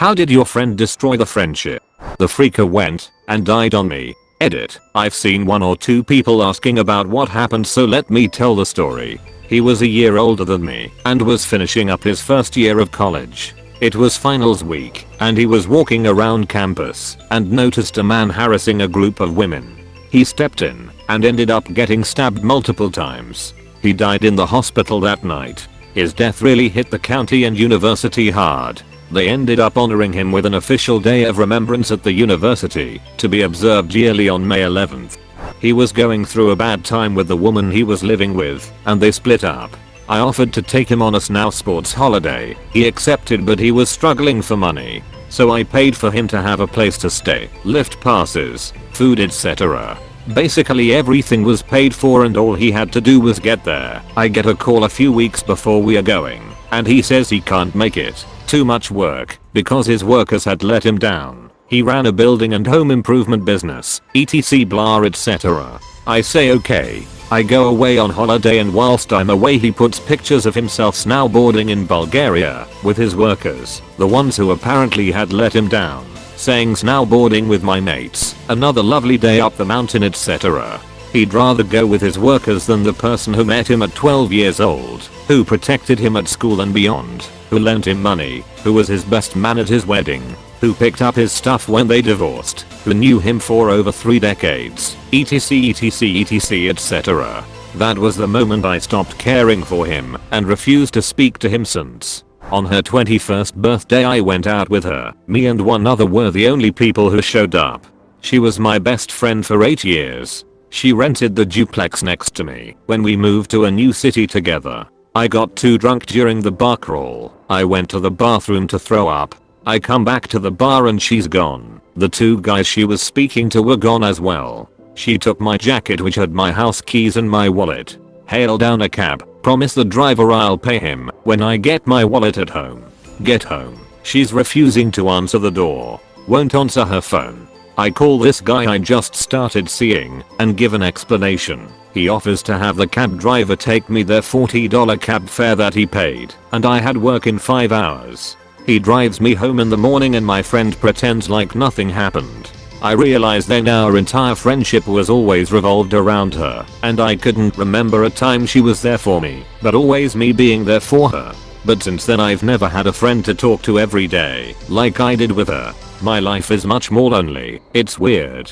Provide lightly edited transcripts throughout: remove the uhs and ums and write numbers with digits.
How did your friend destroy the friendship? The freaker went and died on me. Edit. I've seen 1 or 2 people asking about what happened, so let me tell the story. He was a year older than me and was finishing up his first year of college. It was finals week and he was walking around campus and noticed a man harassing a group of women. He stepped in and ended up getting stabbed multiple times. He died in the hospital that night. His death really hit the county and university hard. They ended up honoring him with an official day of remembrance at the university to be observed yearly on May 11th. He was going through a bad time with the woman he was living with and they split up. I offered to take him on a snow sports holiday. He accepted, but he was struggling for money. So I paid for him to have a place to stay, lift passes, food, etc. Basically everything was paid for and all he had to do was get there. I get a call a few weeks before we are going and he says he can't make it. Too much work because his workers had let him down. He ran a building and home improvement business, etc blah etc. I say okay. I go away on holiday and whilst I'm away he puts pictures of himself snowboarding in Bulgaria with his workers, the ones who apparently had let him down, saying snowboarding with my mates, another lovely day up the mountain etc. He'd rather go with his workers than the person who met him at 12 years old, who protected him at school and beyond, who lent him money, who was his best man at his wedding, who picked up his stuff when they divorced, who knew him for over 3 decades, etc etc. That was the moment I stopped caring for him and refused to speak to him since. On her 21st birthday I went out with her. Me and one other were the only people who showed up. She was my best friend for 8 years. She rented the duplex next to me when we moved to a new city together. I got too drunk during the bar crawl. I went to the bathroom to throw up. I come back to the bar and she's gone. The 2 guys she was speaking to were gone as well. She took my jacket which had my house keys and my wallet. Hailed down a cab. Promised the driver I'll pay him when I get my wallet at home. Get home. She's refusing to answer the door. Won't answer her phone. I call this guy I just started seeing and give an explanation. He offers to have the cab driver take me their $40 cab fare that he paid, and I had work in 5 hours. He drives me home in the morning and my friend pretends like nothing happened. I realized then our entire friendship was always revolved around her, and I couldn't remember a time she was there for me, but always me being there for her. But since then I've never had a friend to talk to every day, like I did with her. My life is much more lonely. It's weird.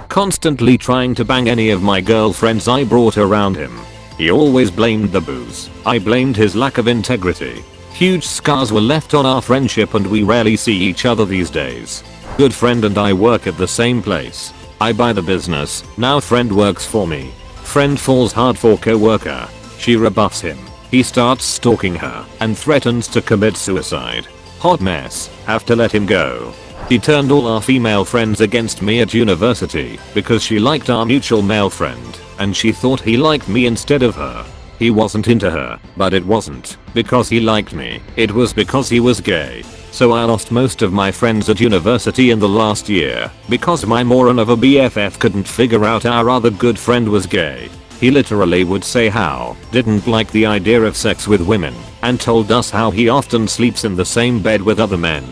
Constantly trying to bang any of my girlfriends I brought around him. He always blamed the booze. I blamed his lack of integrity. Huge scars were left on our friendship and we rarely see each other these days. Good friend and I work at the same place. I buy the business, now friend works for me. Friend falls hard for co-worker. She rebuffs him. He starts stalking her and threatens to commit suicide. Hot mess, have to let him go. He turned all our female friends against me at university because she liked our mutual male friend and she thought he liked me instead of her. He wasn't into her, but it wasn't because he liked me, it was because he was gay. So I lost most of my friends at university in the last year because my moron of a BFF couldn't figure out our other good friend was gay. He literally would say how didn't like the idea of sex with women and told us how he often sleeps in the same bed with other men.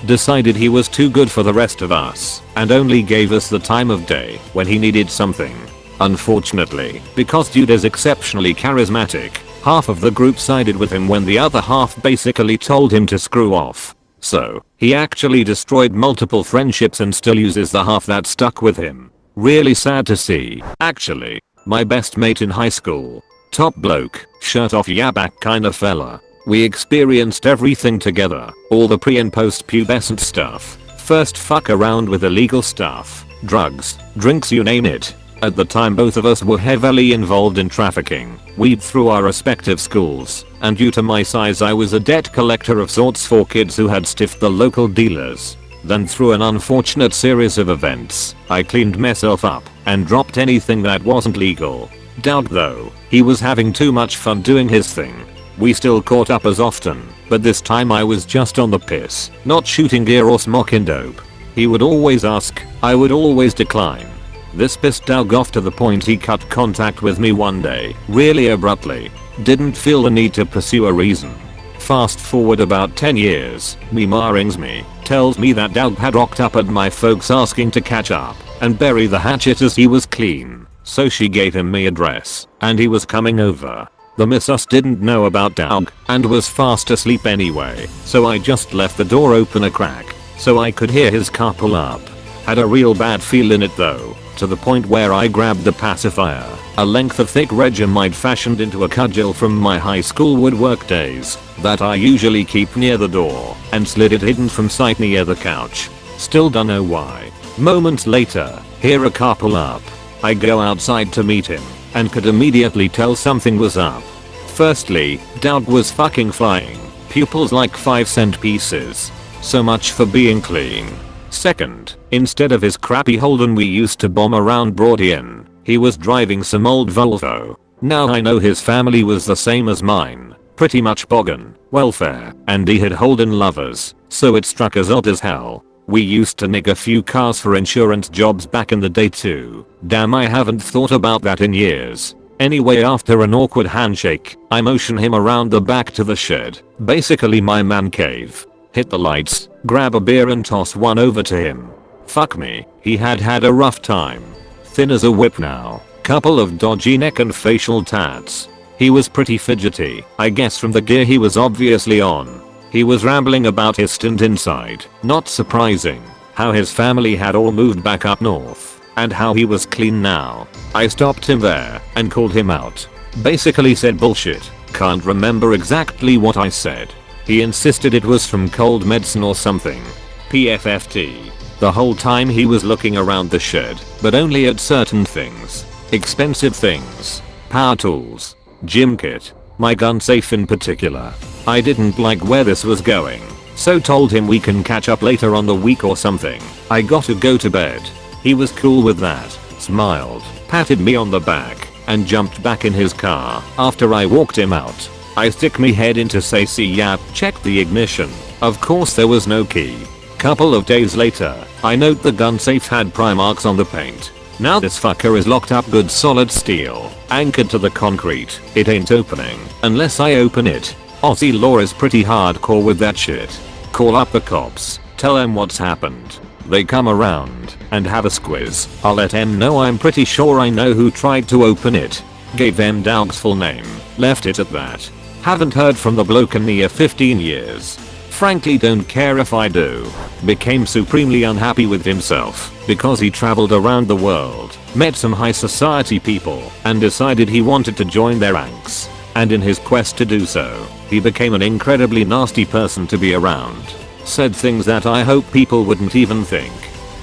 Decided he was too good for the rest of us and only gave us the time of day when he needed something. Unfortunately, because dude is exceptionally charismatic, half of the group sided with him when the other half basically told him to screw off. So, he actually destroyed multiple friendships and still uses the half that stuck with him. Really sad to see, actually. My best mate in high school. Top bloke, shirt off yaback kinda fella. We experienced everything together, all the pre and post pubescent stuff. First fuck around with illegal stuff, drugs, drinks, you name it. At the time both of us were heavily involved in trafficking, weed through our respective schools, and due to my size I was a debt collector of sorts for kids who had stiffed the local dealers. Then through an unfortunate series of events, I cleaned myself up and dropped anything that wasn't legal. Doubt though, he was having too much fun doing his thing. We still caught up as often, but this time I was just on the piss, not shooting gear or smoking dope. He would always ask, I would always decline. This pissed Doug off to the point he cut contact with me one day, really abruptly. Didn't feel the need to pursue a reason. Fast forward about 10 years, me ma rings me, tells me that Doug had rocked up at my folks asking to catch up and bury the hatchet as he was clean. So she gave him me address and he was coming over. The missus didn't know about Doug and was fast asleep anyway, so I just left the door open a crack so I could hear his car pull up. Had a real bad feel in it though, to the point where I grabbed the pacifier, a length of thick regime I'd fashioned into a cudgel from my high school woodwork days that I usually keep near the door, and slid it hidden from sight near the couch. Still don't know why. Moments later, hear a car pull up. I go outside to meet him and could immediately tell something was up. Firstly, Doug was fucking flying, pupils like 5-cent pieces. So much for being clean. Second, instead of his crappy Holden we used to bomb around Broadien, he was driving some old Volvo. Now I know his family was the same as mine, pretty much boggin, welfare, and he had Holden lovers, so it struck as odd as hell. We used to nick a few cars for insurance jobs back in the day too. Damn, I haven't thought about that in years. Anyway, after an awkward handshake, I motion him around the back to the shed, basically my man cave. Hit the lights, grab a beer and toss one over to him. Fuck me, he had a rough time. Thin as a whip now, couple of dodgy neck and facial tats. He was pretty fidgety, I guess from the gear he was obviously on. He was rambling about his stint inside, not surprising, how his family had all moved back up north, and how he was clean now. I stopped him there and called him out. Basically said bullshit, can't remember exactly what I said. He insisted it was from cold medicine or something. PFFT. The whole time he was looking around the shed, but only at certain things. Expensive things. Power tools. Gym kit. My gun safe in particular. I didn't like where this was going, so told him we can catch up later on the week or something. I gotta go to bed. He was cool with that, smiled, patted me on the back, and jumped back in his car after I walked him out. I stick me head into say see yap, check the ignition. Of course there was no key. Couple of days later, I note the gun safe had pry marks on the paint. Now this fucker is locked up good solid steel, anchored to the concrete. It ain't opening unless I open it. Aussie law is pretty hardcore with that shit. Call up the cops, tell them what's happened. They come around and have a squiz. I'll let them know I'm pretty sure I know who tried to open it. Gave them Doug's full name, left it at that. Haven't heard from the bloke in near 15 years. Frankly don't care if I do. Became supremely unhappy with himself because he traveled around the world, met some high society people, and decided he wanted to join their ranks. And in his quest to do so, he became an incredibly nasty person to be around. Said things that I hope people wouldn't even think.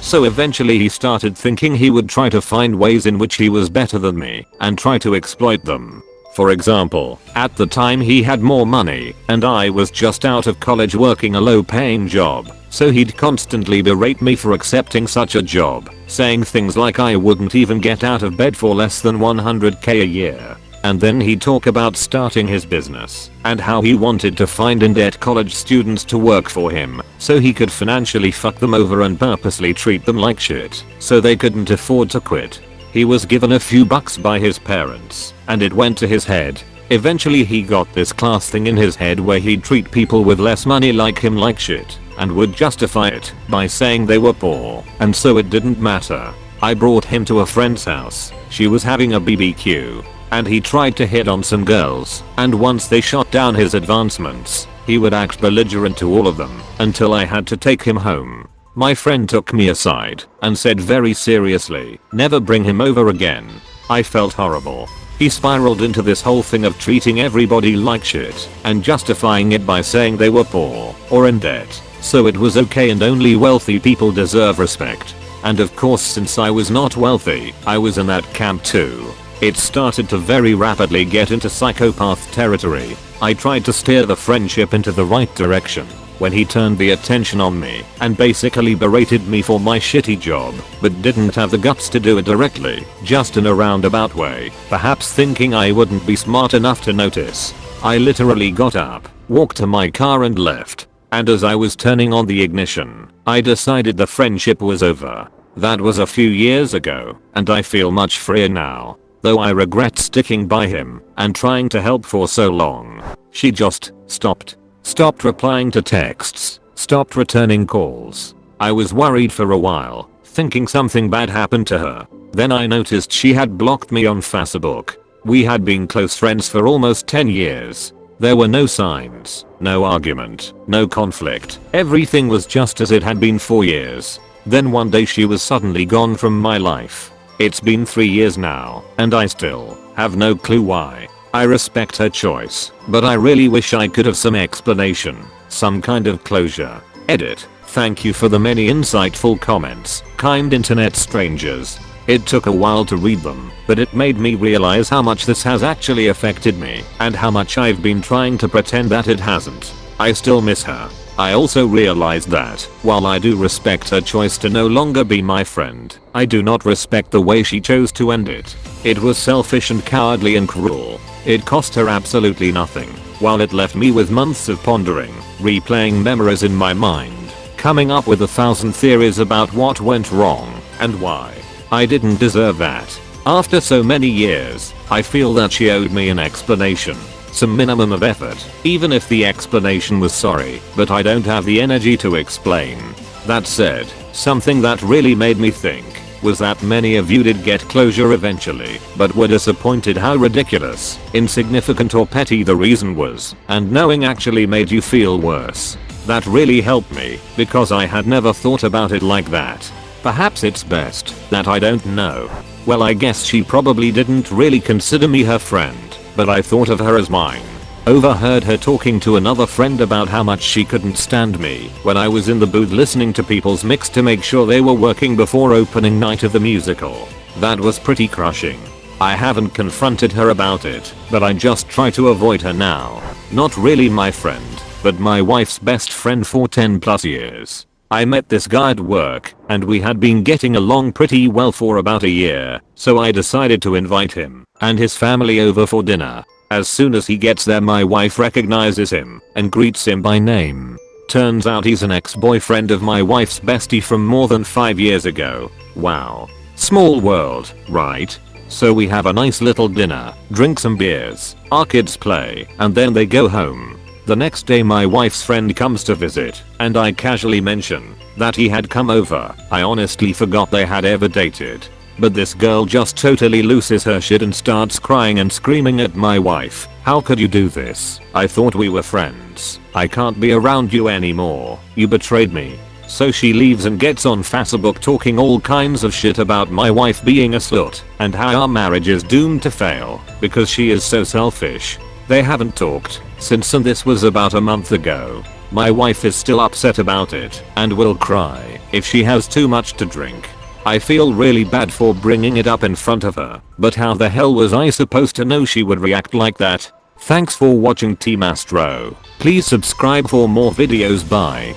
So eventually he started thinking he would try to find ways in which he was better than me and try to exploit them. For example, at the time he had more money and I was just out of college working a low-paying job, so he'd constantly berate me for accepting such a job, saying things like I wouldn't even get out of bed for less than 100k a year. And then he'd talk about starting his business and how he wanted to find in-debt college students to work for him so he could financially fuck them over and purposely treat them like shit so they couldn't afford to quit. He was given a few bucks by his parents and it went to his head. Eventually he got this class thing in his head where he'd treat people with less money like him like shit and would justify it by saying they were poor and so it didn't matter. I brought him to a friend's house. She was having a BBQ. And he tried to hit on some girls, and once they shot down his advancements, he would act belligerent to all of them, until I had to take him home. My friend took me aside, and said very seriously, never bring him over again. I felt horrible. He spiraled into this whole thing of treating everybody like shit, and justifying it by saying they were poor, or in debt, so it was okay and only wealthy people deserve respect. And of course since I was not wealthy, I was in that camp too. It started to very rapidly get into psychopath territory. I tried to steer the friendship into the right direction when he turned the attention on me and basically berated me for my shitty job, but didn't have the guts to do it directly, just in a roundabout way, perhaps thinking I wouldn't be smart enough to notice. I literally got up, walked to my car and left, and as I was turning on the ignition, I decided the friendship was over. That was a few years ago, and I feel much freer now. Though I regret sticking by him and trying to help for so long. She just stopped stopped replying to texts, stopped returning calls. I was worried for a while, thinking something bad happened to her. Then I noticed she had blocked me on Facebook. We had been close friends for almost 10 years. There were no signs, no argument, no conflict. Everything was just as it had been for years. Then one day she was suddenly gone from my life. It's been 3 years now, and I still have no clue why. I respect her choice, but I really wish I could have some explanation, some kind of closure. Edit. Thank you for the many insightful comments, kind internet strangers. It took a while to read them, but it made me realize how much this has actually affected me, and how much I've been trying to pretend that it hasn't. I still miss her. I also realized that, while I do respect her choice to no longer be my friend, I do not respect the way she chose to end it. It was selfish and cowardly and cruel. It cost her absolutely nothing, while it left me with months of pondering, replaying memories in my mind, coming up with 1,000 theories about what went wrong, and why. I didn't deserve that. After so many years, I feel that she owed me an explanation. Some minimum of effort, even if the explanation was sorry, but I don't have the energy to explain. That said, something that really made me think was that many of you did get closure eventually, but were disappointed how ridiculous, insignificant or petty the reason was, and knowing actually made you feel worse. That really helped me, because I had never thought about it like that. Perhaps it's best that I don't know. Well, I guess she probably didn't really consider me her friend, but I thought of her as mine. Overheard her talking to another friend about how much she couldn't stand me when I was in the booth listening to people's mix to make sure they were working before opening night of the musical. That was pretty crushing. I haven't confronted her about it, but I just try to avoid her now. Not really my friend, but my wife's best friend for 10+ years. I met this guy at work, and we had been getting along pretty well for about a year, so I decided to invite him and his family over for dinner. As soon as he gets there, my wife recognizes him and greets him by name. Turns out he's an ex-boyfriend of my wife's bestie from more than 5 years ago. Wow. Small world, right? So we have a nice little dinner, drink some beers, our kids play, and then they go home. The next day my wife's friend comes to visit, and I casually mention that he had come over. I honestly forgot they had ever dated. But this girl just totally loses her shit and starts crying and screaming at my wife. How could you do this? I thought we were friends. I can't be around you anymore. You betrayed me. So she leaves and gets on Facebook talking all kinds of shit about my wife being a slut and how our marriage is doomed to fail because she is so selfish. They haven't talked since, and this was about a month ago. My wife is still upset about it and will cry if she has too much to drink. I feel really bad for bringing it up in front of her, but how the hell was I supposed to know she would react like that? Thanks for watching Team Astro. Please subscribe for more videos. Bye.